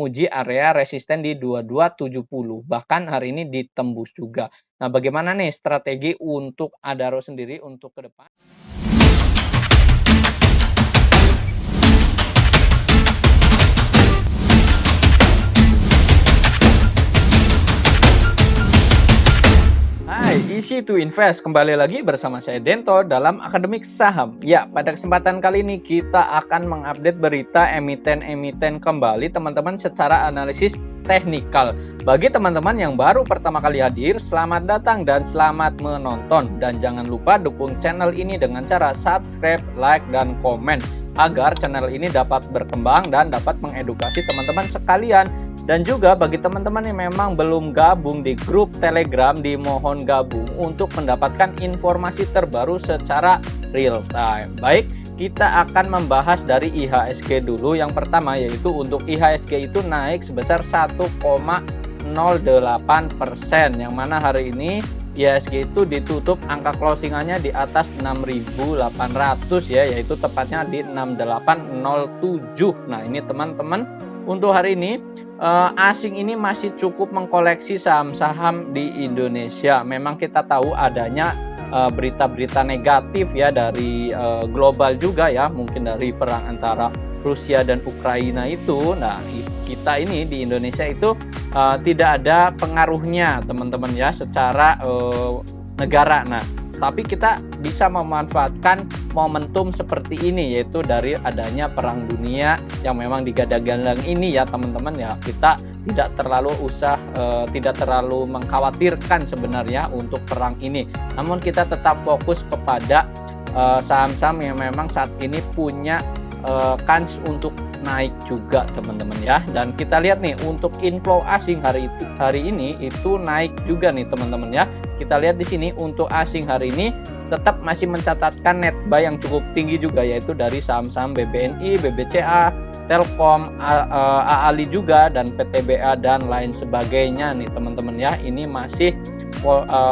menguji area resisten di 2270, bahkan hari ini ditembus juga. Nah, bagaimana nih strategi untuk Adaro sendiri untuk ke depan? Hai, Easy to Invest. Kembali lagi bersama saya Dento dalam Akademik Saham. Ya, pada kesempatan kali ini kita akan mengupdate berita emiten-emiten kembali teman-teman secara analisis teknikal. Bagi teman-teman yang baru pertama kali hadir, selamat datang dan selamat menonton. Dan jangan lupa dukung channel ini dengan cara subscribe, like, dan komen agar channel ini dapat berkembang dan dapat mengedukasi teman-teman sekalian. Dan juga bagi teman-teman yang memang belum gabung di grup Telegram, dimohon gabung untuk mendapatkan informasi terbaru secara real time. Baik, kita akan membahas dari IHSG dulu. Yang pertama yaitu untuk IHSG itu naik sebesar 1,08%, yang mana hari ini IHSG itu ditutup angka closingannya di atas 6.800 ya, yaitu tepatnya di 6807. Nah, ini teman-teman untuk hari ini asing ini masih cukup mengkoleksi saham-saham di Indonesia. Memang kita tahu adanya berita-berita negatif ya dari global juga ya, mungkin dari perang antara Rusia dan Ukraina itu. Nah, kita ini di Indonesia itu tidak ada pengaruhnya teman-teman ya secara negara. Nah, tapi kita bisa memanfaatkan momentum seperti ini, yaitu dari adanya perang dunia yang memang digadang-gadang ini ya teman-teman ya. Kita tidak terlalu mengkhawatirkan sebenarnya untuk perang ini, namun kita tetap fokus kepada saham-saham yang memang saat ini punya kans untuk naik juga teman-teman ya. Dan kita lihat nih untuk inflow asing hari ini itu naik juga nih teman-teman ya. Kita lihat di sini untuk asing hari ini tetap masih mencatatkan net buy yang cukup tinggi juga, yaitu dari saham-saham BBNI, BBCA, Telkom, AALI juga, dan PTBA dan lain sebagainya nih teman-teman ya. Ini masih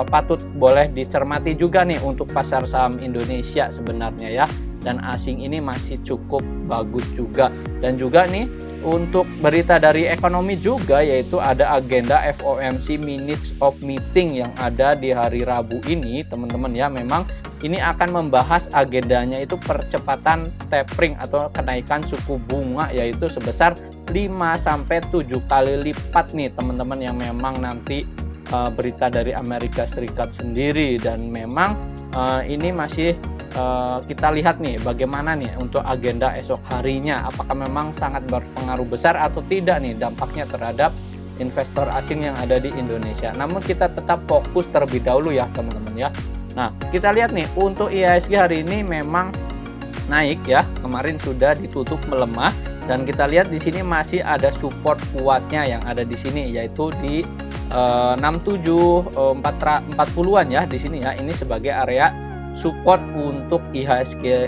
patut boleh dicermati juga nih untuk pasar saham Indonesia sebenarnya ya. Dan asing ini masih cukup bagus juga. Dan juga nih untuk berita dari ekonomi juga, yaitu ada agenda FOMC Minutes of Meeting yang ada di hari Rabu ini teman-teman ya. Memang ini akan membahas agendanya itu percepatan tapering atau kenaikan suku bunga, yaitu sebesar 5-7 kali lipat nih teman-teman, yang memang nanti berita dari Amerika Serikat sendiri. Dan memang ini masih kita lihat nih bagaimana nih untuk agenda esok harinya, apakah memang sangat berpengaruh besar atau tidak nih dampaknya terhadap investor asing yang ada di Indonesia. Namun kita tetap fokus terlebih dahulu ya teman-teman ya. Nah, kita lihat nih untuk IHSG hari ini memang naik ya, kemarin sudah ditutup melemah, dan kita lihat di sini masih ada support kuatnya yang ada di sini, yaitu di 6740-an ya di sini ya. Ini sebagai area support untuk IHSG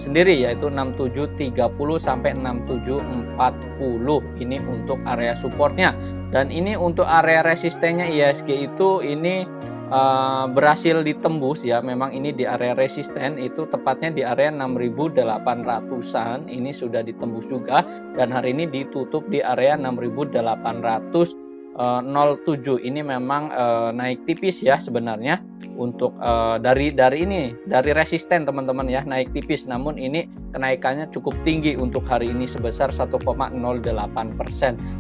sendiri, yaitu 6730 sampai 6740. Ini untuk area supportnya. Dan ini untuk area resistennya IHSG itu ini berhasil ditembus ya. Memang ini di area resisten itu tepatnya di area 6800-an. Ini sudah ditembus juga, dan hari ini ditutup di area 6807. Ini memang naik tipis ya sebenarnya untuk dari resisten teman-teman ya, naik tipis, namun ini kenaikannya cukup tinggi untuk hari ini sebesar 1,08%.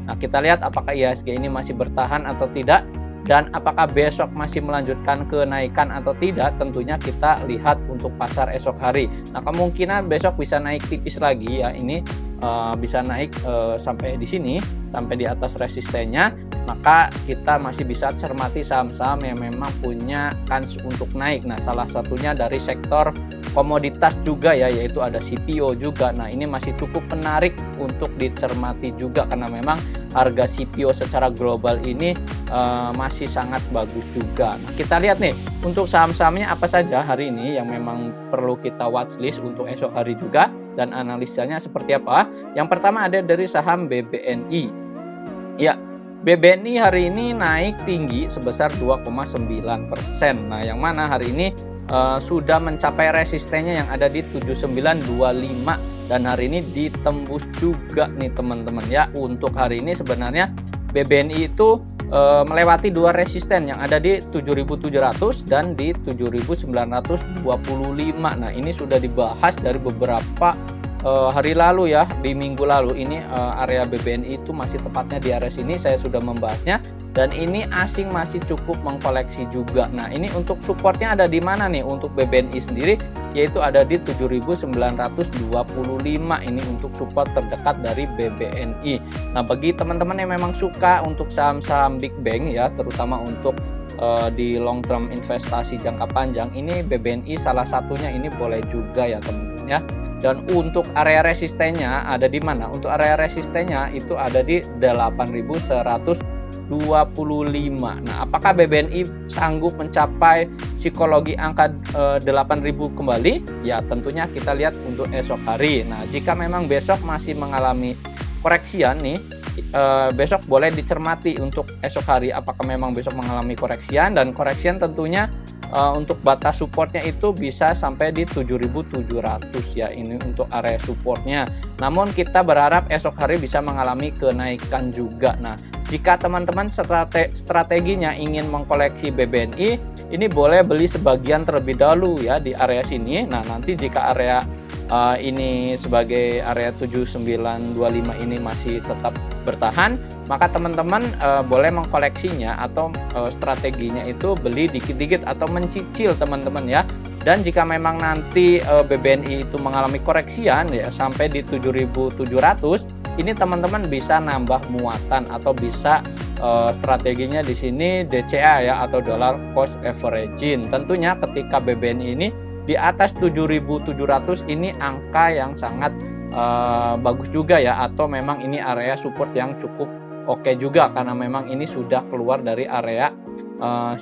Nah, kita lihat apakah IHSG ini masih bertahan atau tidak, dan apakah besok masih melanjutkan kenaikan atau tidak. Tentunya kita lihat untuk pasar esok hari. Nah, kemungkinan besok bisa naik tipis lagi ya, ini bisa naik sampai di sini, sampai di atas resistennya. Maka kita masih bisa cermati saham-saham yang memang punya kans untuk naik. Nah, salah satunya dari sektor komoditas juga ya, yaitu ada CPO juga. Nah, ini masih cukup menarik untuk dicermati juga, karena memang harga CPO secara global ini masih sangat bagus juga. Nah, kita lihat nih untuk saham-sahamnya apa saja hari ini yang memang perlu kita watchlist untuk esok hari juga, dan analisanya seperti apa. Yang pertama ada dari saham BBNI ya. BBNI hari ini naik tinggi sebesar 2,9%. Nah, yang mana hari ini sudah mencapai resistennya yang ada di 7925 dan hari ini ditembus juga nih teman-teman ya. Untuk hari ini sebenarnya BBNI itu melewati dua resisten yang ada di 7.700 dan di 7.925. Nah, ini sudah dibahas dari beberapa hari lalu ya, di minggu lalu. Ini area BBNI itu masih tepatnya di area sini saya sudah membahasnya, dan ini asing masih cukup mengkoleksi juga. Nah, ini untuk supportnya ada di mana nih untuk BBNI sendiri, yaitu ada di 7.925. Ini untuk support terdekat dari BBNI. Nah, bagi teman-teman yang memang suka untuk saham-saham big bank ya, terutama untuk di long term investasi jangka panjang, ini BBNI salah satunya, ini boleh juga ya teman-teman ya. Dan untuk area resistennya ada di mana? Untuk area resistennya itu ada di 8.125. Nah, apakah BBNI sanggup mencapai psikologi angka 8.000 kembali? Ya, tentunya kita lihat untuk esok hari. Nah, jika memang besok masih mengalami koreksian nih, besok boleh dicermati untuk esok hari apakah memang besok mengalami koreksian, dan koreksian tentunya untuk batas supportnya itu bisa sampai di 7.700 ya, ini untuk area supportnya. Namun kita berharap esok hari bisa mengalami kenaikan juga. Nah, jika teman-teman strateginya ingin mengkoleksi BBNI, ini boleh beli sebagian terlebih dahulu ya di area sini. Nah, nanti jika area ini sebagai area 7925 ini masih tetap bertahan, maka teman-teman boleh mengkoleksinya atau strateginya itu beli dikit-dikit atau mencicil teman-teman ya. Dan jika memang nanti BBNI itu mengalami koreksian ya sampai di 7.700, ini teman-teman bisa nambah muatan atau bisa strateginya di sini DCA ya, atau dollar cost averaging. Tentunya ketika BBNI ini di atas 7.700, ini angka yang sangat bagus juga ya, atau memang ini area support yang cukup oke juga, karena memang ini sudah keluar dari area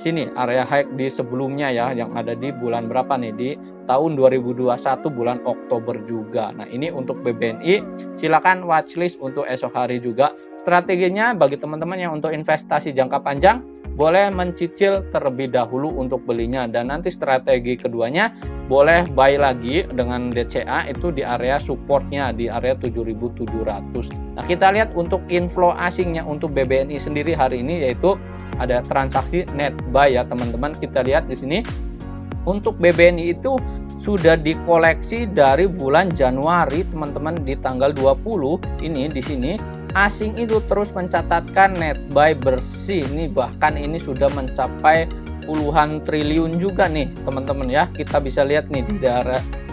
sini, area high di sebelumnya ya, yang ada di bulan berapa nih, di tahun 2021 bulan Oktober juga. Nah, ini untuk BBNI silakan watchlist untuk esok hari juga. Strateginya bagi teman-teman yang untuk investasi jangka panjang, boleh mencicil terlebih dahulu untuk belinya, dan nanti strategi keduanya boleh buy lagi dengan DCA itu di area supportnya di area 7.700. Nah, kita lihat untuk inflow asingnya untuk BBNI sendiri hari ini, yaitu ada transaksi net buy ya teman-teman. Kita lihat di sini untuk BBNI itu sudah dikoleksi dari bulan Januari teman-teman, di tanggal 20 ini di sini asing itu terus mencatatkan net buy bersih. Ini bahkan ini sudah mencapai puluhan triliun juga nih teman-teman ya. Kita bisa lihat nih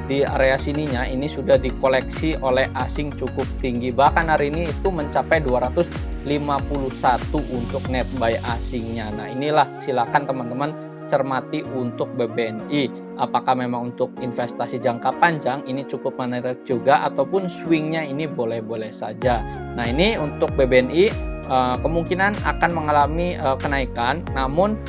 di area sininya ini sudah dikoleksi oleh asing cukup tinggi. Bahkan hari ini itu mencapai 251 untuk net buy asingnya. Nah, inilah silakan teman-teman cermati untuk BBNI. Apakah memang untuk investasi jangka panjang ini cukup menarik juga, ataupun swingnya ini boleh-boleh saja. Nah, ini untuk BBNI kemungkinan akan mengalami kenaikan, namun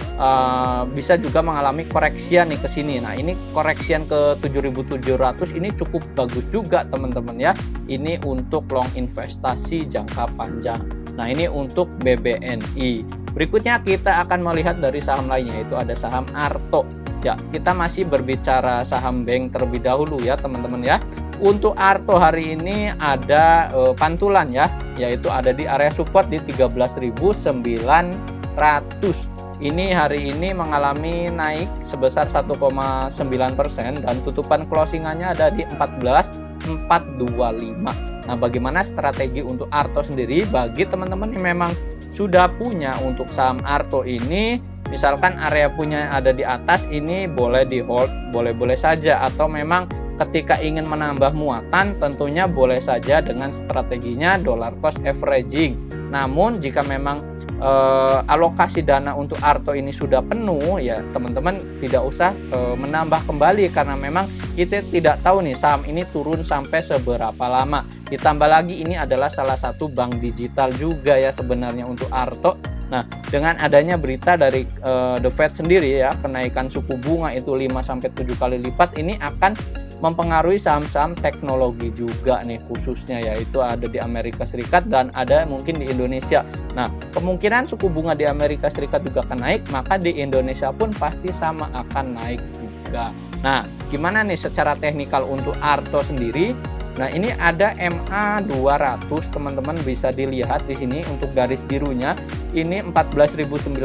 bisa juga mengalami koreksian nih ke sini. Nah, ini koreksian ke 7.700 ini cukup bagus juga teman-teman ya. Ini untuk long investasi jangka panjang. Nah, ini untuk BBNI. Berikutnya kita akan melihat dari saham lainnya, yaitu ada saham Arto. Ya, kita masih berbicara saham bank terlebih dahulu ya teman-teman ya. Untuk Arto hari ini ada pantulan ya, yaitu ada di area support di 13.900. Ini hari ini mengalami naik sebesar 1,9% dan tutupan closingannya ada di 14.425. Nah, bagaimana strategi untuk Arto sendiri? Bagi teman-teman yang memang sudah punya untuk saham Arto ini, misalkan area punya ada di atas, ini boleh di hold, boleh-boleh saja, atau memang ketika ingin menambah muatan tentunya boleh saja dengan strateginya dollar cost averaging. Namun jika memang alokasi dana untuk Arto ini sudah penuh ya teman-teman, tidak usah menambah kembali, karena memang kita tidak tahu nih saham ini turun sampai seberapa lama. Ditambah lagi ini adalah salah satu bank digital juga ya sebenarnya untuk Arto. Nah, dengan adanya berita dari The Fed sendiri ya, kenaikan suku bunga itu 5-7 kali lipat, ini akan mempengaruhi saham-saham teknologi juga nih khususnya, yaitu ada di Amerika Serikat dan ada mungkin di Indonesia. Nah, kemungkinan suku bunga di Amerika Serikat juga akan naik, maka di Indonesia pun pasti sama akan naik juga. Nah, gimana nih secara teknikal untuk Arto sendiri? Nah, ini ada MA 200 teman-teman, bisa dilihat di sini untuk garis birunya ini 14.930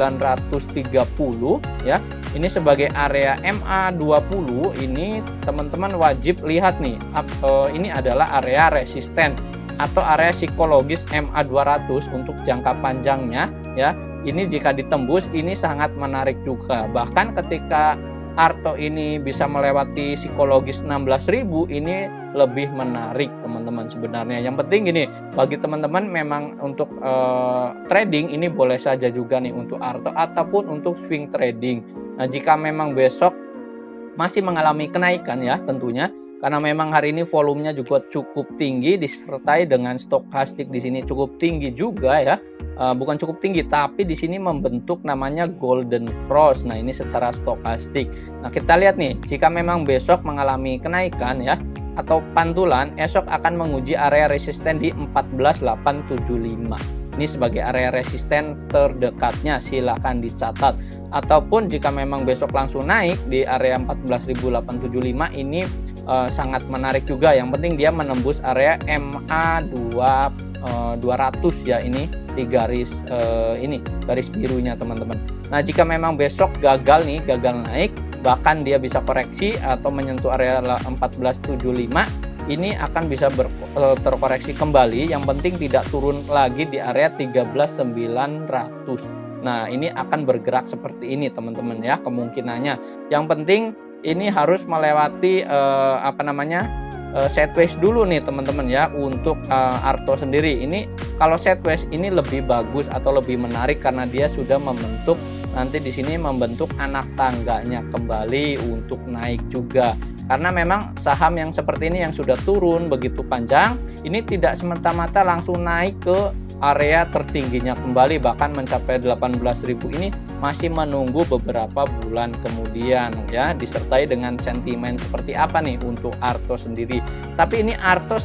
ya. Ini sebagai area MA 20, ini teman-teman wajib lihat nih, ini adalah area resisten atau area psikologis MA 200 untuk jangka panjangnya ya. Ini jika ditembus ini sangat menarik juga. Bahkan ketika Arto ini bisa melewati psikologis 16.000, ini lebih menarik teman-teman sebenarnya. Yang penting gini, bagi teman-teman memang untuk trading ini boleh saja juga nih untuk Arto ataupun untuk swing trading. Nah, jika memang besok masih mengalami kenaikan ya tentunya, karena memang hari ini volumenya juga cukup tinggi disertai dengan stokastik di sini cukup tinggi juga ya. Bukan cukup tinggi, tapi di sini membentuk namanya golden cross. Nah, ini secara stokastik. Nah, kita lihat nih, jika memang besok mengalami kenaikan ya atau pantulan, esok akan menguji area resisten di 14.875. Ini sebagai area resisten terdekatnya, silakan dicatat. Ataupun jika memang besok langsung naik di area 14.875, ini sangat menarik juga. Yang penting dia menembus area MA 200 ya, ini di garis ini garis birunya teman-teman. Nah, jika memang besok gagal naik, bahkan dia bisa koreksi atau menyentuh area 1475, ini akan bisa terkoreksi kembali. Yang penting tidak turun lagi di area 13.900. Nah, ini akan bergerak seperti ini teman-teman ya kemungkinannya. Yang penting ini harus melewati sideways dulu nih teman-teman ya untuk Arto sendiri. Ini kalau sideways ini lebih bagus atau lebih menarik karena dia sudah membentuk, nanti di sini membentuk anak tangganya kembali untuk naik juga. Karena memang saham yang seperti ini yang sudah turun begitu panjang, ini tidak semata-mata langsung naik ke area tertingginya kembali, bahkan mencapai 18.000, ini masih menunggu beberapa bulan kemudian ya, disertai dengan sentimen seperti apa nih untuk Arto sendiri. Tapi ini Arto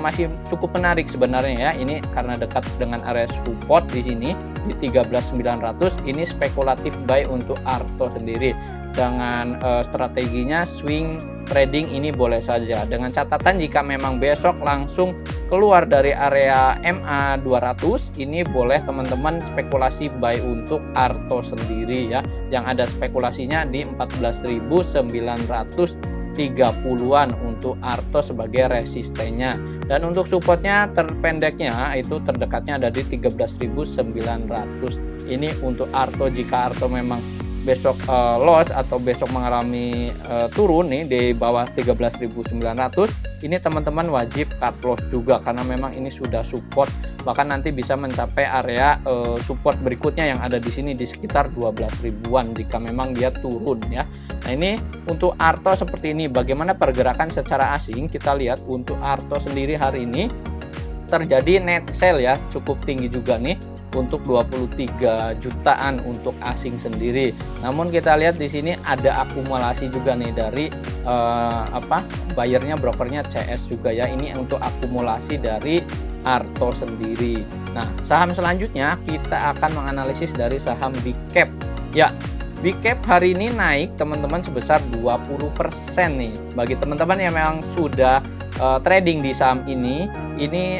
masih cukup menarik sebenarnya ya, ini karena dekat dengan area support di sini di 13.900. Ini spekulatif buy untuk Arto sendiri dengan strateginya swing trading, ini boleh saja dengan catatan jika memang besok langsung keluar dari area MA 200, ini boleh teman-teman spekulasi buy untuk Arto sendiri ya, yang ada spekulasinya di 14.930-an untuk Arto sebagai resistennya. Dan untuk supportnya terpendeknya itu terdekatnya ada di 13.900. Ini untuk Arto. Jika Arto memang besok loss atau besok mengalami turun nih di bawah 13.900, ini teman-teman wajib cut loss juga karena memang ini sudah support, bahkan nanti bisa mencapai area support berikutnya yang ada di sini di sekitar 12.000-an jika memang dia turun ya. Nah, ini untuk Arto seperti ini. Bagaimana pergerakan secara asing? Kita lihat untuk Arto sendiri hari ini terjadi net sell ya, cukup tinggi juga nih untuk 23 jutaan untuk asing sendiri. Namun kita lihat di sini ada akumulasi juga nih dari bayarnya, brokernya CS juga ya. Ini untuk akumulasi dari Arto sendiri. Nah, saham selanjutnya kita akan menganalisis dari saham Big Cap. Ya, Big Cap hari ini naik teman-teman sebesar 20% nih. Bagi teman-teman yang memang sudah trading di saham ini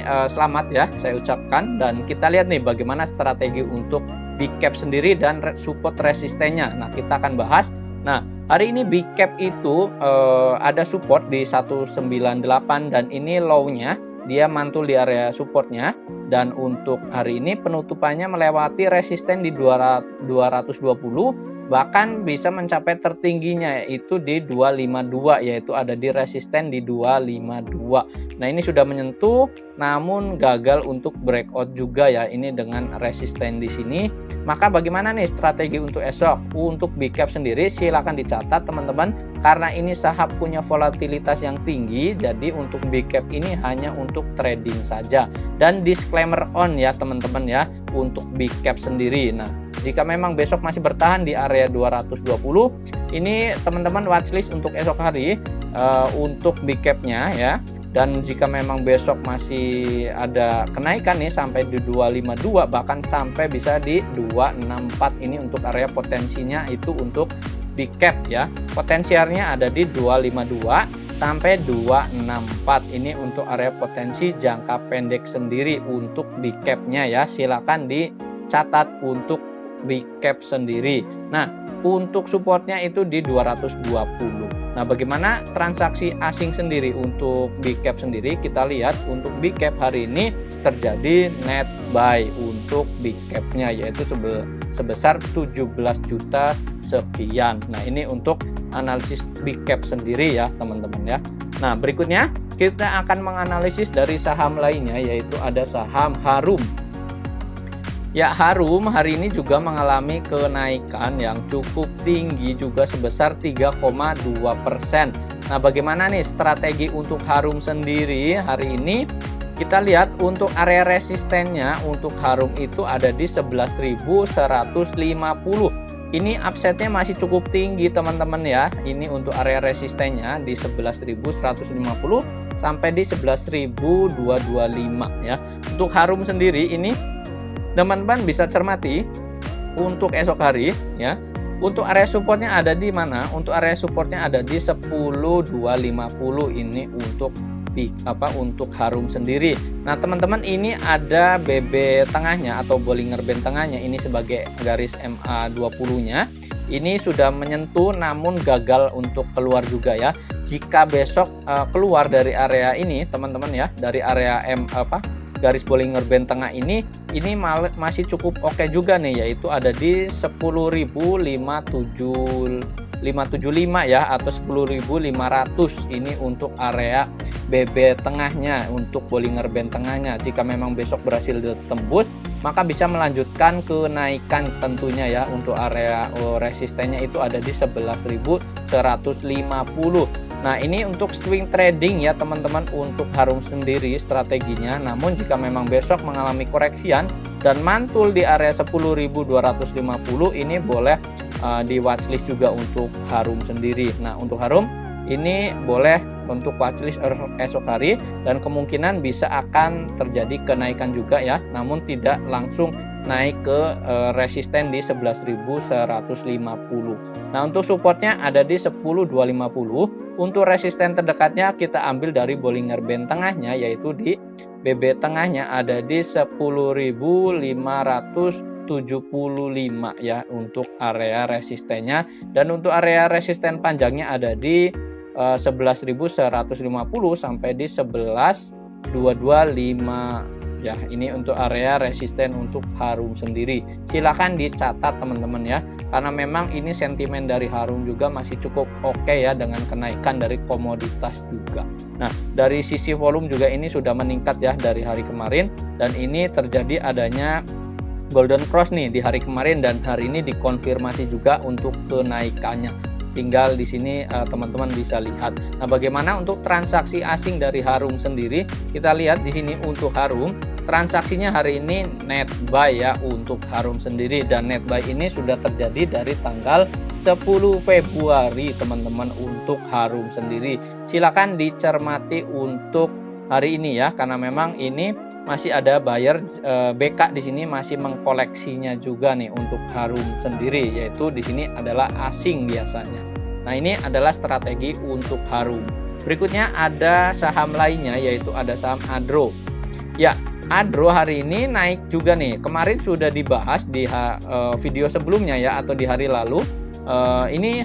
selamat ya saya ucapkan. Dan kita lihat nih bagaimana strategi untuk Big Cap sendiri dan support resistennya. Nah, kita akan bahas. Nah, hari ini Big Cap itu ada support di 198 dan ini low-nya dia mantul di area supportnya. Dan untuk hari ini penutupannya melewati resisten di 220, bahkan bisa mencapai tertingginya yaitu di 252, yaitu ada di resisten di 252. Nah, ini sudah menyentuh namun gagal untuk breakout juga ya, ini dengan resisten di sini. Maka bagaimana nih strategi untuk esok? Untuk Big Cap sendiri silakan dicatat teman-teman, karena ini saham punya volatilitas yang tinggi, jadi untuk Big Cap ini hanya untuk trading saja. Dan disclaimer on ya teman-teman ya untuk Big Cap sendiri. Nah, jika memang besok masih bertahan di area 220, ini teman-teman watchlist untuk esok hari untuk Big Cap-nya ya. Dan jika memang besok masih ada kenaikan nih sampai di 252, bahkan sampai bisa di 264, ini untuk area potensinya itu untuk Big Cap ya. Potensialnya ada di 252 sampai 264. Ini untuk area potensi jangka pendek sendiri untuk big cap-nya ya. Silakan dicatat untuk big cap sendiri. Nah, untuk supportnya itu di 220. Nah, bagaimana transaksi asing sendiri untuk big cap sendiri? Kita lihat untuk big cap hari ini terjadi net buy untuk big cap-nya, yaitu sebesar 17 juta sekian. Nah, ini untuk analisis big cap sendiri ya teman-teman ya. Nah, berikutnya kita akan menganalisis dari saham lainnya, yaitu ada saham Harum. Ya, Harum hari ini juga mengalami kenaikan yang cukup tinggi juga sebesar 3,2%. Nah, bagaimana nih strategi untuk Harum sendiri hari ini? Kita lihat untuk area resistennya untuk Harum itu ada di 11.150. Ini upsetnya masih cukup tinggi teman-teman ya. Ini untuk area resistennya di 11.150 sampai di 11.225 ya. Untuk Harum sendiri ini teman-teman bisa cermati untuk esok hari ya. Untuk area supportnya ada di mana? Untuk area supportnya ada di 10.250. Ini untuk untuk Harum sendiri. Nah, teman-teman, ini ada BB tengahnya atau Bollinger Band tengahnya ini sebagai garis MA20-nya. Ini sudah menyentuh namun gagal untuk keluar juga ya. Jika besok keluar dari area ini, teman-teman ya, dari area garis Bollinger Band tengah ini masih cukup oke juga nih, yaitu ada di 10.575 ya atau 10.500. Ini untuk area BB tengahnya untuk Bollinger Band tengahnya. Jika memang besok berhasil ditembus, maka bisa melanjutkan kenaikan tentunya ya. Untuk area resistennya itu ada di 11.150. Nah, ini untuk swing trading ya teman-teman untuk Harum sendiri strateginya. Namun jika memang besok mengalami koreksian dan mantul di area 10.250, ini boleh di watchlist juga untuk Harum sendiri. Nah, untuk Harum ini boleh untuk watchlist esok hari dan kemungkinan bisa akan terjadi kenaikan juga ya, namun tidak langsung naik ke resisten di 11.150. Nah, untuk supportnya ada di 10.250. Untuk resisten terdekatnya kita ambil dari Bollinger Band tengahnya, yaitu di BB tengahnya ada di 10.575 ya untuk area resistennya, dan untuk area resisten panjangnya ada di 11.150 sampai di 11.225 ya. Ini untuk area resisten untuk Harum sendiri. Silakan dicatat teman-teman ya, karena memang ini sentimen dari Harum juga masih cukup oke ya dengan kenaikan dari komoditas juga. Nah, dari sisi volume juga ini sudah meningkat ya dari hari kemarin, dan ini terjadi adanya Golden Cross nih di hari kemarin dan hari ini dikonfirmasi juga untuk kenaikannya. Tinggal di sini teman-teman bisa lihat. Nah, bagaimana untuk transaksi asing dari Harum sendiri? Kita lihat di sini untuk Harum, transaksinya hari ini net buy ya untuk Harum sendiri, dan net buy ini sudah terjadi dari tanggal 10 Februari teman-teman untuk Harum sendiri. Silakan dicermati untuk hari ini ya, karena memang ini masih ada buyer BK di sini masih mengkoleksinya juga nih untuk Harum sendiri, yaitu di sini adalah asing biasanya. Nah, ini adalah strategi untuk Harum. Berikutnya ada saham lainnya, yaitu ada saham Adro. Ya, Adro hari ini naik juga nih. Kemarin sudah dibahas di video sebelumnya ya, atau di hari lalu. Ini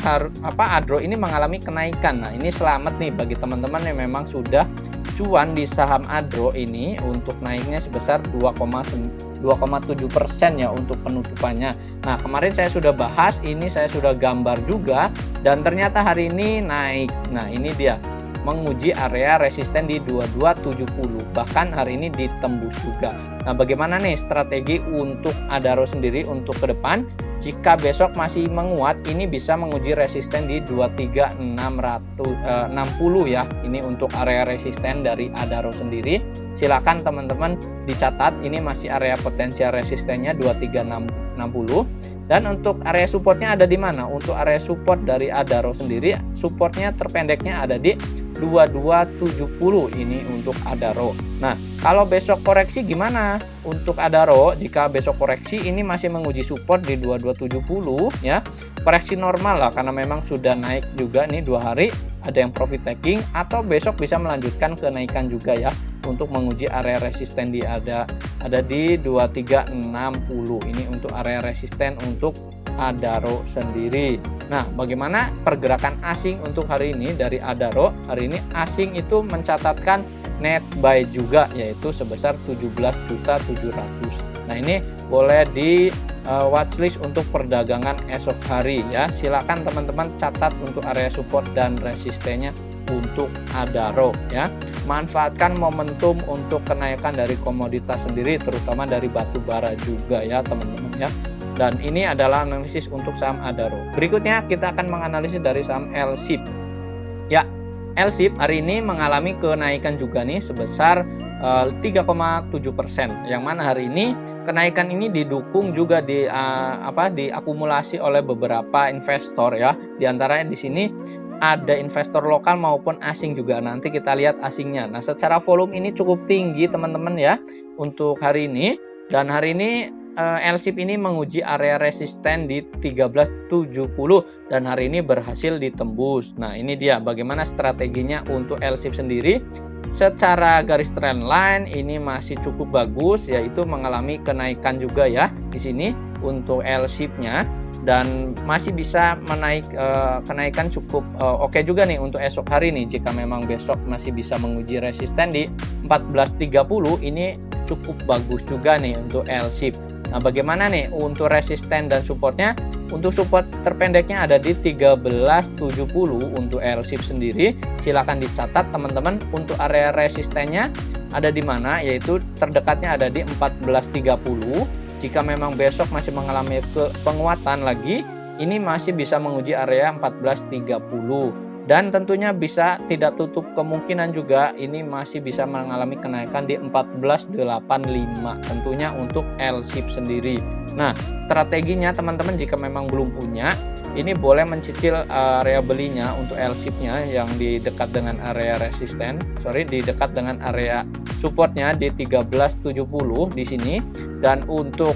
Adro ini mengalami kenaikan. Nah, ini selamat nih bagi teman-teman yang memang sudah cuan di saham Adro ini untuk naiknya sebesar 2,7% ya untuk penutupannya. Nah, kemarin saya sudah bahas, ini saya sudah gambar juga, dan ternyata hari ini naik. Nah, ini dia menguji area resisten di 2270, bahkan hari ini ditembus juga. Nah, bagaimana nih strategi untuk Adaro sendiri untuk ke depan? Jika besok masih menguat, ini bisa menguji resisten di 23.660 ya. Ini untuk area resisten dari Adaro sendiri. Silakan teman-teman dicatat, ini masih area potensial resistennya 23.660. Dan untuk area supportnya ada di mana? Untuk area support dari Adaro sendiri, supportnya terpendeknya ada di 2270 ini untuk Adaro. Nah, Kalau besok koreksi gimana? Untuk Adaro, jika besok koreksi ini masih menguji support di 2270 ya. Koreksi normal lah karena memang sudah naik juga nih 2 hari, ada yang profit taking, atau besok bisa melanjutkan kenaikan juga ya untuk menguji area resisten ada di 2360. Ini untuk area resisten untuk Adaro sendiri. Nah, bagaimana pergerakan asing untuk hari ini dari Adaro? Hari ini asing itu mencatatkan net buy juga, yaitu sebesar 17.700. Nah, ini boleh di watchlist untuk perdagangan esok hari ya. Silakan teman-teman catat untuk area support dan resistennya untuk Adaro ya. Manfaatkan momentum untuk kenaikan dari komoditas sendiri, terutama dari batu bara juga ya teman-teman ya. Dan ini adalah analisis untuk saham Adaro. Berikutnya kita akan menganalisis dari saham LSIP. Ya, LSIP hari ini mengalami kenaikan juga nih sebesar 3,7%. Yang mana hari ini kenaikan ini didukung juga diakumulasi oleh beberapa investor ya. Di antaranya di sini ada investor lokal maupun asing juga. Nanti kita lihat asingnya. Nah, secara volume ini cukup tinggi teman-teman ya untuk hari ini. Dan hari ini LSIP ini menguji area resisten di 1370 dan hari ini berhasil ditembus. Nah, ini dia bagaimana strateginya untuk LSIP sendiri. Secara garis trendline ini masih cukup bagus, yaitu mengalami kenaikan juga ya di sini untuk LSIP-nya, dan masih bisa kenaikan cukup oke juga nih untuk esok hari nih. Jika memang besok masih bisa menguji resisten di 1430, ini cukup bagus juga nih untuk LSIP. Nah, bagaimana nih untuk resisten dan supportnya? Untuk support terpendeknya ada di 1370 untuk LSIP sendiri. Silakan dicatat teman-teman. Untuk area resistennya ada di mana? Yaitu terdekatnya ada di 1430. Jika memang besok masih mengalami penguatan lagi, ini masih bisa menguji area 1430. Dan tentunya bisa tidak tutup kemungkinan juga ini masih bisa mengalami kenaikan di 1485 tentunya untuk LSIP sendiri. Nah, strateginya teman-teman jika memang belum punya, ini boleh mencicil area belinya untuk LSIP-nya yang di dekat dengan area di dekat dengan area supportnya di 1370 di sini. Dan untuk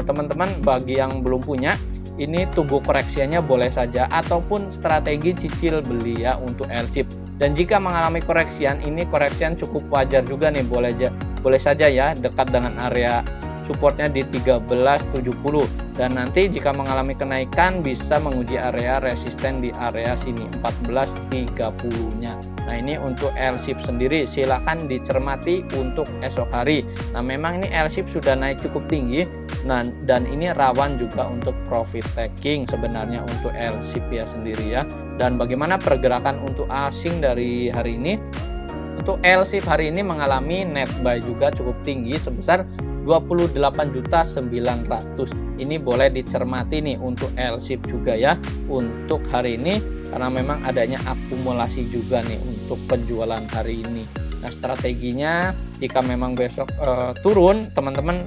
teman-teman bagi yang belum punya, ini tunggu koreksinya boleh saja, ataupun strategi cicil beli ya untuk LSIP. Dan jika mengalami koreksian, ini koreksian cukup wajar juga nih, boleh saja ya dekat dengan area supportnya di 1370. Dan nanti jika mengalami kenaikan bisa menguji area resisten di area sini 1430-nya. Nah, ini untuk LSIP sendiri silakan dicermati untuk esok hari. Nah, memang ini LSIP sudah naik cukup tinggi. Nah, dan ini rawan juga untuk profit taking sebenarnya untuk LSIP ya sendiri ya. Dan bagaimana pergerakan untuk asing dari hari ini? Untuk LSIP hari ini mengalami net buy juga cukup tinggi sebesar 28.900.000. Ini boleh dicermati nih untuk LSIP juga ya untuk hari ini, karena memang adanya akumulasi juga nih untuk penjualan hari ini. Nah, strateginya jika memang besok turun, teman-teman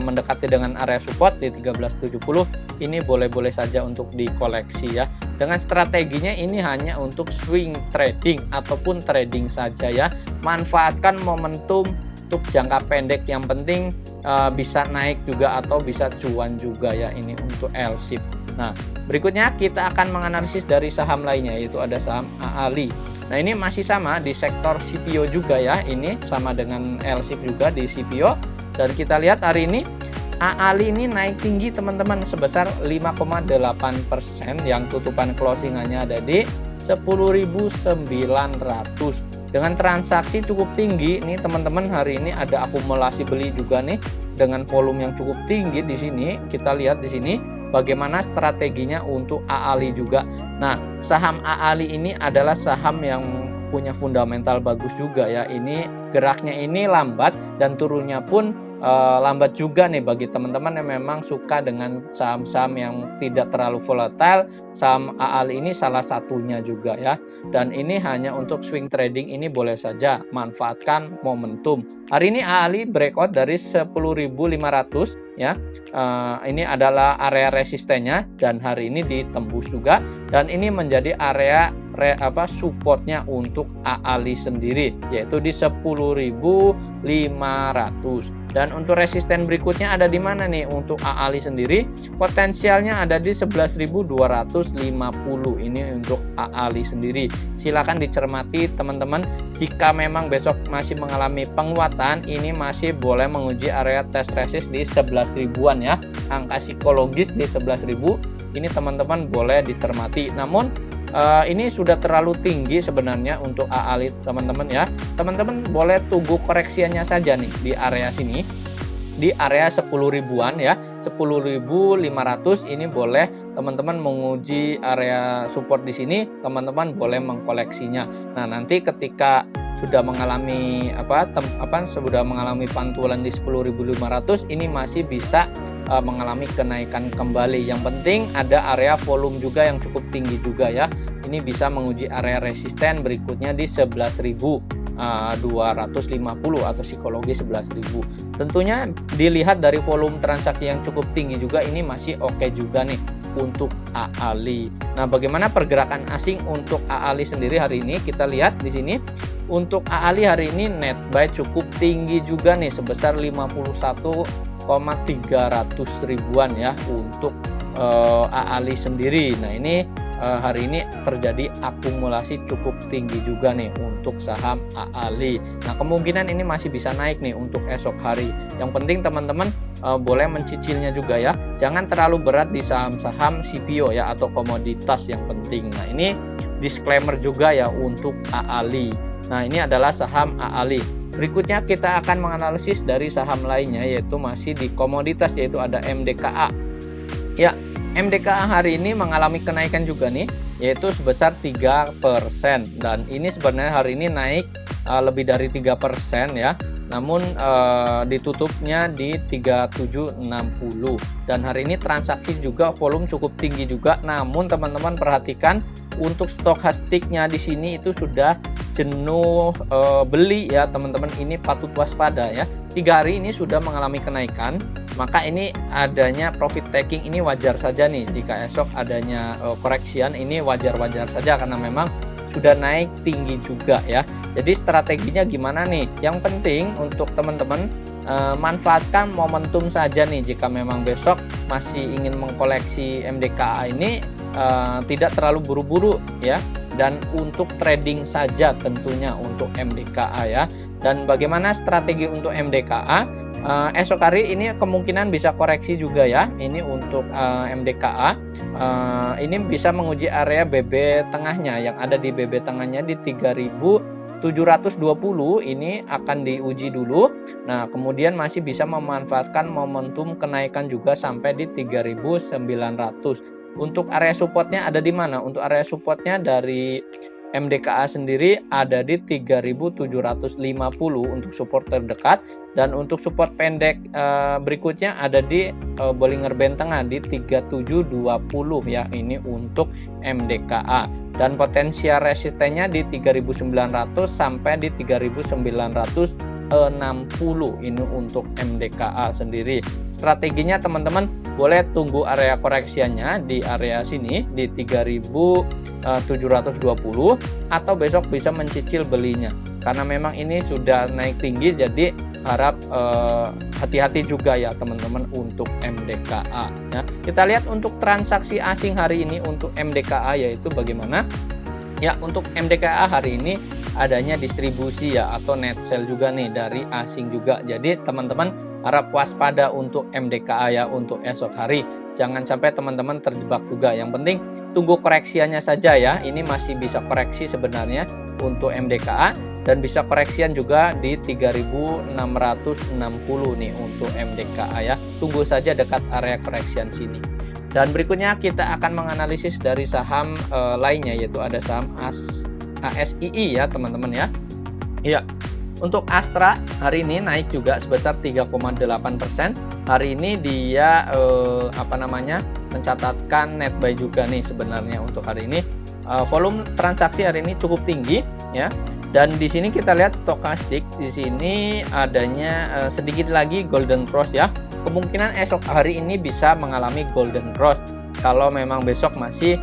mendekati dengan area support di 1370, ini boleh-boleh saja untuk dikoleksi ya. Dengan strateginya ini hanya untuk swing trading ataupun trading saja ya. Manfaatkan momentum untuk jangka pendek, yang penting bisa naik juga atau bisa cuan juga ya ini untuk LSIP. Nah, berikutnya kita akan menganalisis dari saham lainnya, yaitu ada saham AALI. Nah, ini masih sama di sektor CPO juga ya, ini sama dengan LSIP juga di CPO. Dan kita lihat hari ini AALI ini naik tinggi teman-teman sebesar 5,8%, yang tutupan closingannya ada di 10.900. Dengan transaksi cukup tinggi nih teman-teman, hari ini ada akumulasi beli juga nih dengan volume yang cukup tinggi di sini. Kita lihat di sini bagaimana strateginya untuk AALI juga. Nah, saham AALI ini adalah saham yang punya fundamental bagus juga ya. Ini geraknya ini lambat dan turunnya pun lambat juga nih bagi teman-teman yang memang suka dengan saham-saham yang tidak terlalu volatile. Saham AALI ini salah satunya juga ya. Dan ini hanya untuk swing trading, ini boleh saja manfaatkan momentum. Hari ini AALI breakout dari 10.500 ya. Ini adalah area resistennya dan hari ini ditembus juga, dan ini menjadi area supportnya untuk AALI sendiri, yaitu di 10.500. Dan untuk resisten berikutnya ada di mana nih untuk AALI sendiri? Potensialnya ada di 11.250. Ini untuk AALI sendiri. Silakan dicermati teman-teman. Jika memang besok masih mengalami penguatan, ini masih boleh menguji area test resist di 11 ribuan ya. Angka psikologis di 11.000. Ini teman-teman boleh dicermati. Namun ini sudah terlalu tinggi sebenarnya untuk AALI teman-teman ya. Teman-teman boleh tunggu koreksiannya saja nih di area sini, di area 10 ribuan ya, 10.500. Ini boleh teman-teman menguji area support di sini, teman-teman boleh mengkoleksinya. Nah, nanti ketika sudah mengalami sudah mengalami pantulan di 10.500, ini masih bisa mengalami kenaikan kembali. Yang penting ada area volume juga yang cukup tinggi juga ya. Ini bisa menguji area resisten berikutnya di 11.250 atau psikologi 11.000. Tentunya dilihat dari volume transaksi yang cukup tinggi juga, ini masih oke juga nih untuk AALI. Nah, bagaimana pergerakan asing untuk AALI sendiri hari ini? Kita lihat di sini. Untuk AALI hari ini net buy cukup tinggi juga nih, sebesar 51,300 ribuan ya untuk AALI sendiri. Nah, ini hari ini terjadi akumulasi cukup tinggi juga nih untuk saham AALI. Nah, kemungkinan ini masih bisa naik nih untuk esok hari. Yang penting teman-teman boleh mencicilnya juga ya. Jangan terlalu berat di saham-saham CPO ya, atau komoditas yang penting. Nah, ini disclaimer juga ya untuk AALI. Nah, ini adalah saham AALI. Berikutnya kita akan menganalisis dari saham lainnya, yaitu masih di komoditas, yaitu ada MDKA. Ya, MDKA hari ini mengalami kenaikan juga nih, yaitu sebesar 3%. Dan ini sebenarnya hari ini naik lebih dari 3% ya. Namun ditutupnya di 3760. Dan hari ini transaksi juga volume cukup tinggi juga. Namun teman-teman perhatikan untuk stokastiknya di sini itu sudah jenuh beli ya teman-teman. Ini patut waspada ya. 3 hari ini sudah mengalami kenaikan, maka ini adanya profit taking ini wajar saja nih. Jika esok adanya koreksian, ini wajar-wajar saja karena memang sudah naik tinggi juga ya. Jadi strateginya gimana nih? Yang penting untuk teman-teman manfaatkan momentum saja nih. Jika memang besok masih ingin mengkoleksi MDKA ini, tidak terlalu buru-buru ya, dan untuk trading saja tentunya untuk MDKA ya. Dan bagaimana strategi untuk MDKA? Esok hari ini kemungkinan bisa koreksi juga ya. Ini untuk MDKA ini bisa menguji area BB tengahnya, yang ada di BB tengahnya di 3.720. Ini akan diuji dulu. Nah, kemudian masih bisa memanfaatkan momentum kenaikan juga sampai di 3.900. Untuk area supportnya ada di mana? Untuk area supportnya dari MDKA sendiri ada di 3.750 untuk support terdekat, dan untuk support pendek berikutnya ada di Bollinger Band tengah di 3720 ya. Ini untuk MDKA, dan potensial resistennya di 3.900 sampai di 3.960. Ini untuk MDKA sendiri. Strateginya teman-teman boleh tunggu area koreksiannya di area sini di 3.720, atau besok bisa mencicil belinya karena memang ini sudah naik tinggi. Jadi harap hati-hati juga ya teman-teman untuk MDKA ya. Kita lihat untuk transaksi asing hari ini untuk MDKA yaitu bagaimana ya. Untuk MDKA hari ini adanya distribusi ya, atau net sell juga nih dari asing juga. Jadi teman-teman harap waspada untuk MDKA ya untuk esok hari. Jangan sampai teman-teman terjebak juga. Yang penting tunggu koreksiannya saja ya. Ini masih bisa koreksi sebenarnya untuk MDKA, dan bisa koreksian juga di 3.660 nih untuk MDKA ya. Tunggu saja dekat area koreksian sini. Dan berikutnya kita akan menganalisis dari saham lainnya, yaitu ada saham ASII ya teman-teman ya. Iya. Untuk Astra hari ini naik juga sebesar 3,8%. Hari ini dia mencatatkan net buy juga nih sebenarnya untuk hari ini. Volume transaksi hari ini cukup tinggi ya. Dan di sini kita lihat stokastik, di sini adanya sedikit lagi golden cross ya. Kemungkinan esok hari ini bisa mengalami golden cross. kalau memang besok masih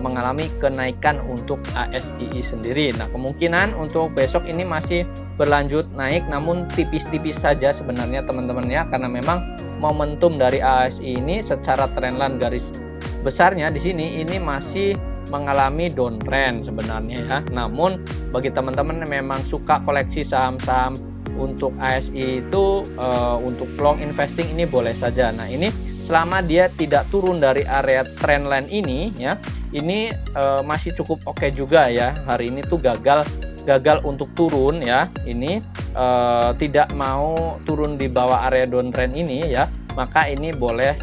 mengalami kenaikan untuk ASII sendiri. Nah, kemungkinan untuk besok ini masih berlanjut naik, namun tipis-tipis saja sebenarnya teman-teman ya, karena memang momentum dari ASI ini secara trendline garis besarnya di sini ini masih mengalami downtrend sebenarnya ya. Namun bagi teman-teman yang memang suka koleksi saham-saham untuk ASI itu untuk long investing ini boleh saja. Nah, ini selama dia tidak turun dari area trendline ini ya, ini masih cukup oke juga ya. Hari ini tuh gagal untuk turun ya. Ini tidak mau turun di bawah area downtrend ini ya, maka ini boleh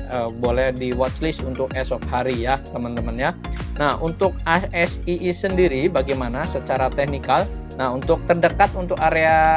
di watchlist untuk esok hari ya teman-teman ya. Nah, untuk ASII sendiri bagaimana secara teknikal? Nah, untuk terdekat untuk area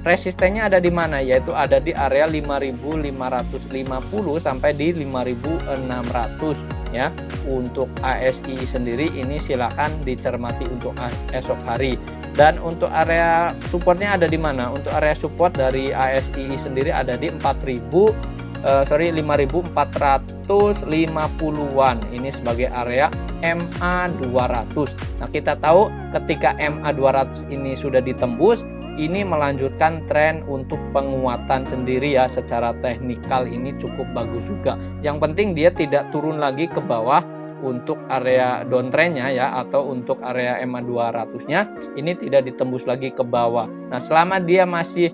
resistennya ada di mana? Yaitu ada di area 5.550 sampai di 5.600 ya. Untuk ASII sendiri ini silakan dicermati untuk esok hari. Dan untuk area supportnya ada di mana? Untuk area support dari ASII sendiri ada di 5.450-an. Ini sebagai area MA200. Nah, kita tahu ketika MA200 ini sudah ditembus, ini melanjutkan tren untuk penguatan sendiri ya. Secara teknikal ini cukup bagus juga. Yang penting dia tidak turun lagi ke bawah untuk area downtrendnya ya, atau untuk area MA200-nya ini tidak ditembus lagi ke bawah. Nah, selama dia masih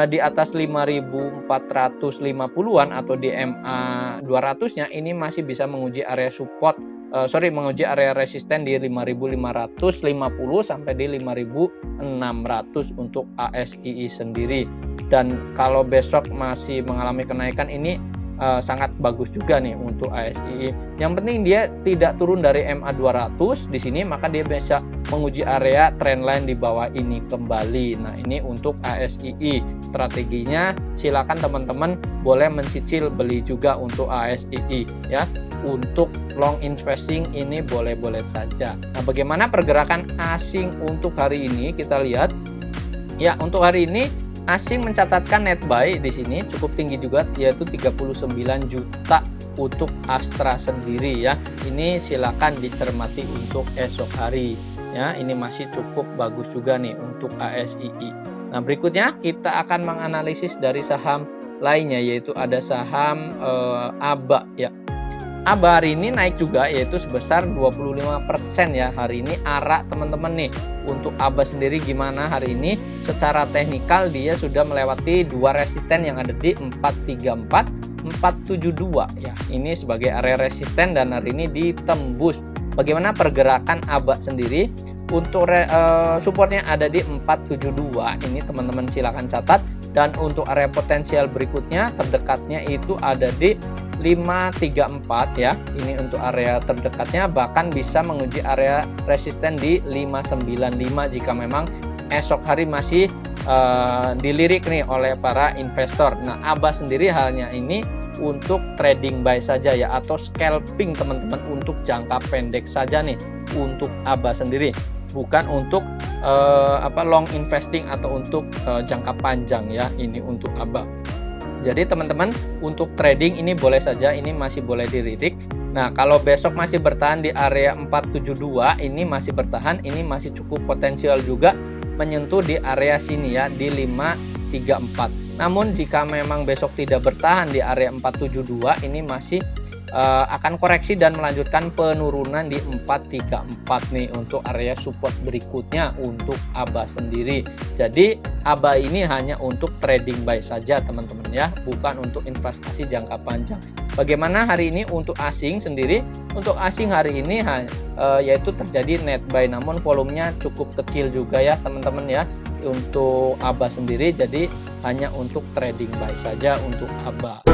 di atas 5.450-an atau di MA200-nya ini masih bisa menguji area support, menguji area resisten di 5.550 sampai di 5.600 untuk ASII sendiri. Dan kalau besok masih mengalami kenaikan ini sangat bagus juga nih untuk ASII. Yang penting dia tidak turun dari MA200 di sini, maka dia bisa menguji area trendline di bawah ini kembali. Nah, ini untuk ASII. Strateginya silakan teman-teman boleh mencicil beli juga untuk ASII ya. Untuk long investing ini boleh-boleh saja. Nah, bagaimana pergerakan asing untuk hari ini? Kita lihat ya, untuk hari ini asing mencatatkan net buy di sini cukup tinggi juga, yaitu 39 juta untuk Astra sendiri ya. Ini silakan dicermati untuk esok hari ya. Ini masih cukup bagus juga nih untuk ASII. Nah, berikutnya kita akan menganalisis dari saham lainnya, yaitu ada saham ABA ya. ABA hari ini naik juga, yaitu sebesar 25% ya. Hari ini ARA teman-teman nih. Untuk ABA sendiri gimana hari ini? Secara teknikal dia sudah melewati dua resisten yang ada di 434, 472 ya. Ini sebagai area resisten dan hari ini ditembus. Bagaimana pergerakan ABA sendiri? Untuk supportnya ada di 472. Ini teman-teman silakan catat. Dan untuk area potensial berikutnya terdekatnya itu ada di 534 ya. Ini untuk area terdekatnya, bahkan bisa menguji area resisten di 595 jika memang esok hari masih dilirik nih oleh para investor. Nah, ABA sendiri halnya ini untuk trading buy saja ya, atau scalping teman-teman, untuk jangka pendek saja nih untuk ABA sendiri, bukan untuk long investing atau untuk jangka panjang ya. Ini untuk ABA. Jadi teman-teman untuk trading ini boleh saja, ini masih boleh dilirik. Nah, kalau besok masih bertahan di area 472, ini masih bertahan, ini masih cukup potensial juga menyentuh di area sini ya, di 534. Namun jika memang besok tidak bertahan di area 472, ini masih akan koreksi dan melanjutkan penurunan di 434 nih untuk area support berikutnya untuk ABA sendiri. Jadi ABA ini hanya untuk trading buy saja teman-teman ya, bukan untuk investasi jangka panjang. Bagaimana hari ini untuk asing sendiri? Untuk asing hari ini yaitu terjadi net buy, namun volumenya cukup kecil juga ya teman-teman ya untuk ABA sendiri. Jadi hanya untuk trading buy saja untuk ABA.